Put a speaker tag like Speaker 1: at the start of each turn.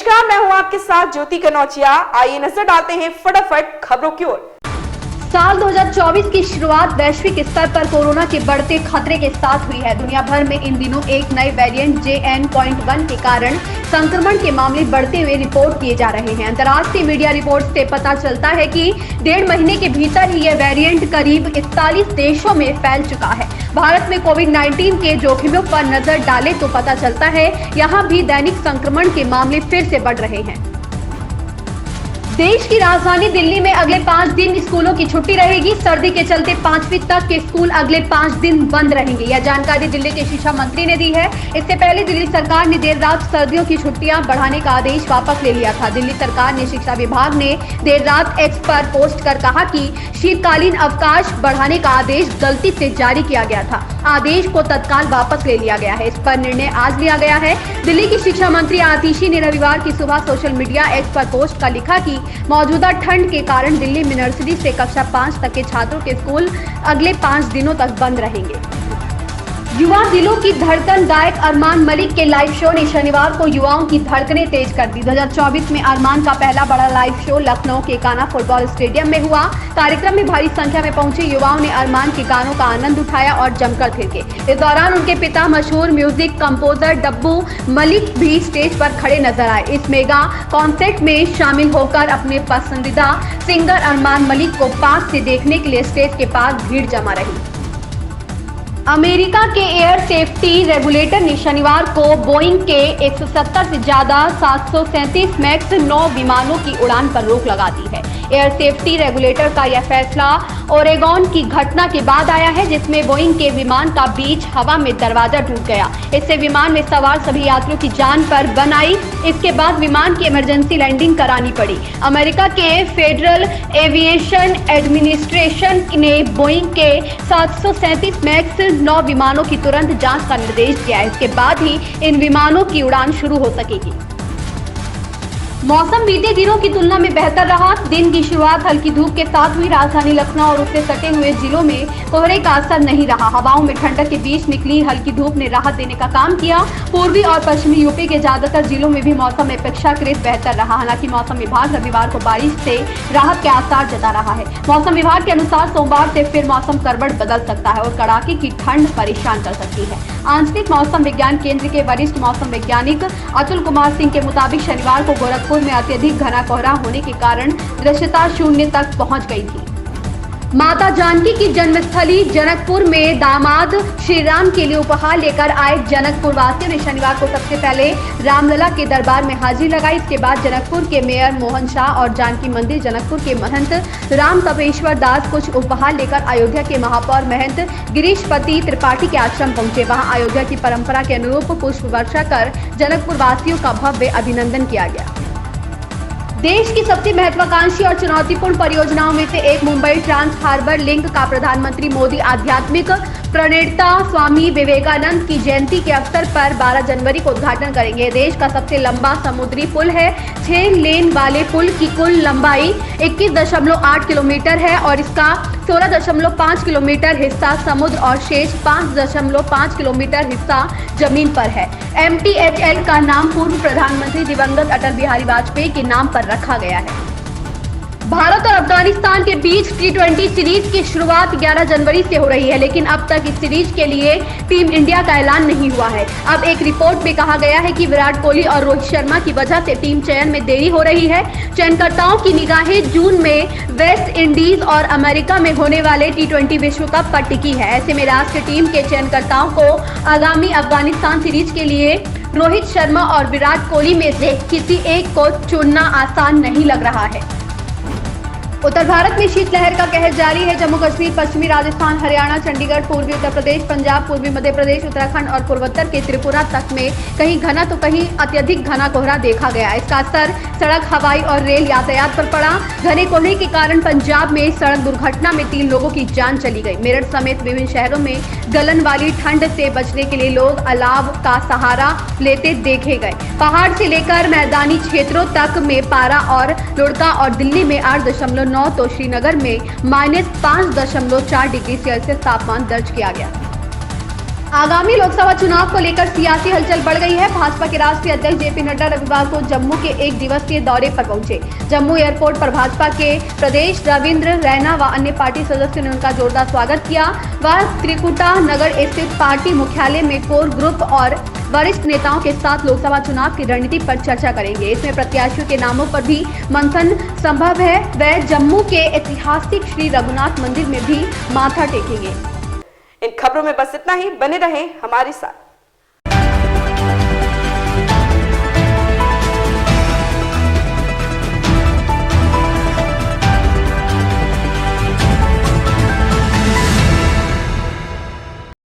Speaker 1: नमस्कार, मैं हूं आपके साथ ज्योति कनौजिया। आइए नजर डालते हैं फटाफट खबरों की ओर।
Speaker 2: साल 2024 की शुरुआत वैश्विक स्तर पर कोरोना के बढ़ते खतरे के साथ हुई है। दुनिया भर में इन दिनों एक नए वेरिएंट JN.1 के कारण संक्रमण के मामले बढ़ते हुए रिपोर्ट किए जा रहे हैं। अंतर्राष्ट्रीय मीडिया रिपोर्ट से पता चलता है कि 1.5 महीने के भीतर ही यह वेरिएंट करीब 41 देशों में फैल चुका है। भारत में कोविड-19 के जोखिमों पर नजर डालें तो पता चलता है यहाँ भी दैनिक संक्रमण के मामले फिर से बढ़ रहे हैं। देश की राजधानी दिल्ली में अगले 5 दिन स्कूलों की छुट्टी रहेगी। सर्दी के चलते 5वीं तक के स्कूल अगले 5 दिन बंद रहेंगे। यह जानकारी दिल्ली के शिक्षा मंत्री ने दी है। इससे पहले दिल्ली सरकार ने देर रात सर्दियों की छुट्टियां बढ़ाने का आदेश वापस ले लिया था। दिल्ली सरकार ने शिक्षा विभाग ने देर रात एक्स पर पोस्ट कर कहा कि शीतकालीन अवकाश बढ़ाने का आदेश गलती से जारी किया गया था। आदेश को तत्काल वापस ले लिया गया है। इस पर निर्णय आज लिया गया है। दिल्ली की शिक्षा मंत्री आतिशी ने रविवार की सुबह सोशल मीडिया एक्स पर पोस्ट कर लिखा कि मौजूदा ठंड के कारण दिल्ली में नर्सरी से कक्षा 5 तक के छात्रों के स्कूल अगले 5 दिनों तक बंद रहेंगे। युवा दिलों की धड़कन गायक अरमान मलिक के लाइव शो ने शनिवार को युवाओं की धड़कनें तेज कर दी। 2024 में अरमान का पहला बड़ा लाइव शो लखनऊ के कान्हा फुटबॉल स्टेडियम में हुआ। कार्यक्रम में भारी संख्या में पहुंचे युवाओं ने अरमान के गानों का आनंद उठाया और जमकर थिरके। इस दौरान उनके पिता मशहूर म्यूजिक कंपोजर डब्बू मलिक भी स्टेज पर खड़े नजर आए। इस मेगा कॉन्सर्ट में शामिल होकर अपने पसंदीदा सिंगर अरमान मलिक को पास से देखने के लिए स्टेज के पास भीड़ जमा रही। अमेरिका के एयर सेफ्टी रेगुलेटर ने शनिवार को बोइंग के 170 से ज्यादा 737 मैक्स 9 विमानों की उड़ान पर रोक लगा दी है। एयर सेफ्टी रेगुलेटर का यह फैसला ओरेगोन की घटना के बाद आया है, जिसमें बोइंग के विमान का बीच हवा में दरवाजा टूट गया। इससे विमान में सवार सभी यात्रियों की जान पर बन आई। इसके बाद विमान की इमरजेंसी लैंडिंग करानी पड़ी। अमेरिका के फेडरल एविएशन एडमिनिस्ट्रेशन ने बोइंग के 737 मैक्स 9 विमानों की तुरंत जांच का निर्देश दिया है। इसके बाद ही इन विमानों की उड़ान शुरू हो सकेगी। मौसम बीते दिनों की तुलना में बेहतर रहा। दिन की शुरुआत हल्की धूप के साथ हुई। राजधानी लखनऊ और उससे सटे हुए जिलों में कोहरे का असर नहीं रहा। हवाओं में ठंडक के बीच निकली हल्की धूप ने राहत देने का काम किया। पूर्वी और पश्चिमी यूपी के ज्यादातर जिलों में भी मौसम अपेक्षाकृत बेहतर रहा। हालांकि मौसम विभाग रविवार को बारिश से राहत के आसार जता रहा है। मौसम विभाग के अनुसार सोमवार से फिर मौसम करवट बदल सकता है और कड़ाके की ठंड परेशान कर सकती है। आंचलिक मौसम विज्ञान केंद्र के वरिष्ठ मौसम वैज्ञानिक अतुल कुमार सिंह के मुताबिक शनिवार को गोरखपुर में अत्यधिक घना कोहरा होने के कारण दृश्यता 0 तक पहुंच गई थी। माता जानकी की जन्मस्थली जनकपुर में दामाद श्री राम के लिए उपहार लेकर आए जनकपुर वासियों ने शनिवार को सबसे पहले रामलला के दरबार में हाजिरी लगाई। इसके बाद जनकपुर के मेयर मोहन शाह और जानकी मंदिर जनकपुर के महंत राम तपेश्वर दास कुछ उपहार लेकर अयोध्या के महापौर महंत गिरीशपति त्रिपाठी के आश्रम पहुंचे। वहां अयोध्या की परंपरा के अनुरूप पुष्प वर्षा कर जनकपुर वासियों का भव्य अभिनंदन किया गया। देश की सबसे महत्वाकांक्षी और चुनौतीपूर्ण परियोजनाओं में से एक मुंबई ट्रांस हार्बर लिंक का प्रधानमंत्री मोदी आध्यात्मिक प्रणेता स्वामी विवेकानंद की जयंती के अवसर पर 12 जनवरी को उद्घाटन करेंगे। देश का सबसे लंबा समुद्री पुल है। 6 लेन वाले पुल की कुल लंबाई 21.8 किलोमीटर है और इसका 16.5 किलोमीटर हिस्सा समुद्र और शेष 5.5 किलोमीटर हिस्सा जमीन पर है। MTHL का नाम पूर्व प्रधानमंत्री दिवंगत अटल बिहारी वाजपेयी के नाम पर रखा गया है। भारत और अफगानिस्तान के बीच T20 सीरीज की शुरुआत 11 जनवरी से हो रही है, लेकिन अब तक इस सीरीज के लिए टीम इंडिया का ऐलान नहीं हुआ है। अब एक रिपोर्ट में कहा गया है कि विराट कोहली और रोहित शर्मा की वजह से टीम चयन में देरी हो रही है। चयनकर्ताओं की निगाहें जून में वेस्ट इंडीज और अमेरिका में होने वाले T20 विश्व कप पर टिकी है। ऐसे में राष्ट्रीय टीम के चयनकर्ताओं को आगामी अफगानिस्तान सीरीज के लिए रोहित शर्मा और विराट कोहली में से किसी एक को चुनना आसान नहीं लग रहा है। उत्तर भारत में शीतलहर का कहर जारी है। जम्मू कश्मीर, पश्चिमी राजस्थान, हरियाणा, चंडीगढ़, पूर्वी उत्तर प्रदेश, पंजाब, पूर्वी मध्य प्रदेश, उत्तराखंड और पूर्वोत्तर के त्रिपुरा तक में कहीं घना तो कहीं अत्यधिक घना कोहरा देखा गया। इसका असर सड़क, हवाई और रेल यातायात पर पड़ा। घने कोहरे के कारण पंजाब में सड़क दुर्घटना में 3 लोगों की जान चली गई। मेरठ समेत विभिन्न शहरों में गलन वाली ठंड से बचने के लिए लोग अलाव का सहारा लेते देखे गए। पहाड़ से लेकर मैदानी क्षेत्रों तक में पारा और लुड़का और दिल्ली में 8.9 तो श्रीनगर में -5.4 डिग्री सेल्सियस तापमान दर्ज किया गया। आगामी लोकसभा चुनाव को लेकर सियासी हलचल बढ़ गई है। भाजपा के राष्ट्रीय अध्यक्ष जेपी नड्डा रविवार को जम्मू के एक दिवसीय दौरे पर पहुंचे। जम्मू एयरपोर्ट पर भाजपा के प्रदेश रविंद्र रैना व अन्य पार्टी सदस्यों ने उनका जोरदार स्वागत किया। वह त्रिकुटा नगर स्थित पार्टी मुख्यालय में कोर ग्रुप और वरिष्ठ नेताओं के साथ लोकसभा चुनाव की रणनीति पर चर्चा करेंगे। इसमें प्रत्याशियों के नामों पर भी मंथन संभव है। वह जम्मू के ऐतिहासिक श्री रघुनाथ मंदिर में भी माथा टेकेंगे।
Speaker 1: इन खबरों में बस इतना ही। बने रहें हमारे साथ।